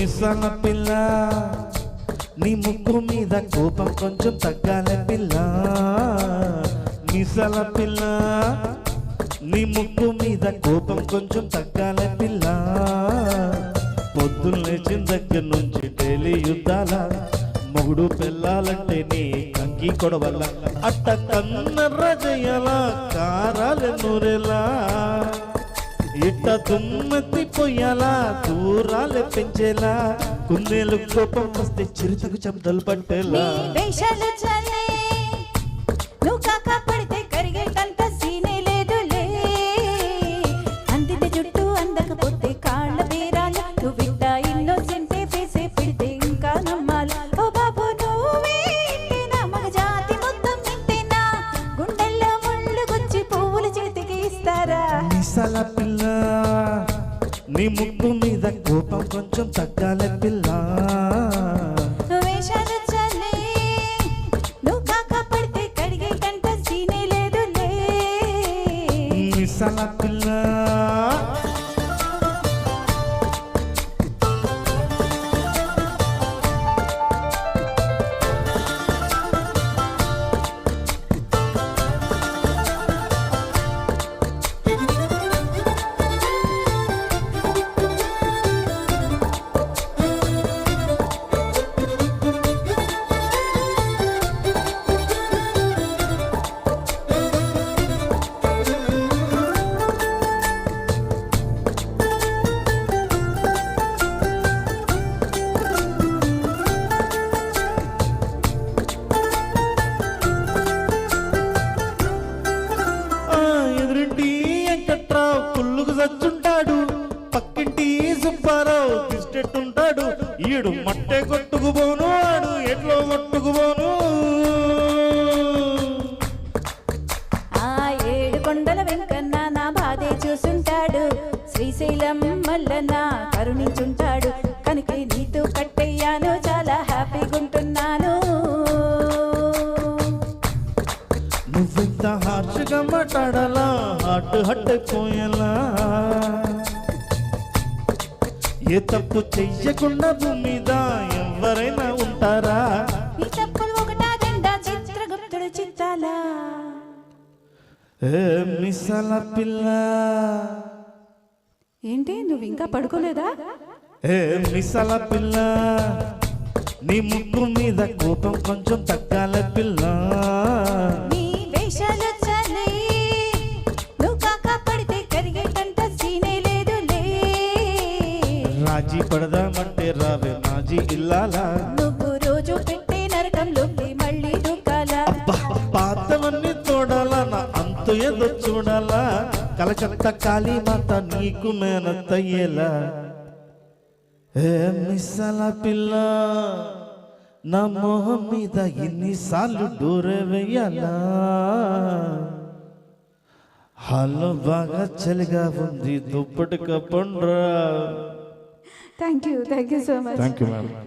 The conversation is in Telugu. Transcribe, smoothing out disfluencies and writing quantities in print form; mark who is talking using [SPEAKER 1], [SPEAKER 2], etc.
[SPEAKER 1] మిసల పిల్ల నీ ముక్కు మీద కోపం కొంచెం తగ్గాలి పిల్ల. మిసల పిల్ల నీ ముక్కు మీద కోపం కొంచెం తగ్గాలి పిల్ల. పొద్దున్న లేచిన దగ్గర నుంచి డైలీ యుద్ధాల, మొగుడు పెళ్ళాలంటే నీ కంకి కొడవల్ల. అట్ట కన్న రజయల కారాల నూరెలా, ఇట్ట దుమ్మెత్తి పొయ్యాలా దూరాలే పెంచేలా. కుందేలు కోపం వస్తే చిరుతకు చెమటలు పట్టేలా. మిసల పిల్ల నీ ముక్కు మీద కోపం కొంచెం తగ్గాలి పిల్ల. మిసల పిల్ల పుల్లుకు సచ్చుంటాడు, పక్కింటి సుబ్బారావు కిష్టెట్టుంటాడు. ఈడు మట్టే కొట్టుకుపోను ఆడు ఎట్లో కొట్టుకుపోను.
[SPEAKER 2] ఆ 7 కొండల వెంకన్న నా బాధే చూసుంటాడు, శ్రీశైలం మల్లన్న కరుణించుంటాడు. కనుక నీతో కట్టయ్యాను, చాలా హ్యాపీగా ఉంటున్నాను.
[SPEAKER 1] నువ్వింత హార్ష్గా మాట్లాడాలా, హార్ట్ అయిపోయేలా. ఏ తప్పు చెయ్యకుండా భూమి మీద ఎవరైనా ఉంటారా?
[SPEAKER 2] ఈ తప్పులు ఒకటా రెండా చిత్రగుప్తుడు చిత్తాలా.
[SPEAKER 1] ఏ మిసల పిల్ల
[SPEAKER 2] ఏంటి నువ్వు ఇంకా పడుకోలేదా?
[SPEAKER 1] ఏ మిసల పిల్ల నీ ముక్కు మీద కోపం కొంచెం తగ్గాలి పిల్ల. రాజీ పడదామంటే రావే మాజీ ఇల్లాలా.
[SPEAKER 2] నువ్వు రోజు పెట్టే నరకంలోకి మళ్ళీ దూకాలా.
[SPEAKER 1] పాతవన్నీ తోడాలా, నా అంతు ఏదో చూడాలా. కలకత్తా కాళీమాత నీకు మేనత్తయ్యేలా. ఏ మిసల పిల్ల నా మొహం మీద ఎన్నిసార్లు డోరే వేయాలా. హాల్లో బాగా చలిగా ఉంది, దుప్పటి కప్పండ్రా.
[SPEAKER 2] Thank you so much.
[SPEAKER 1] Thank you madam.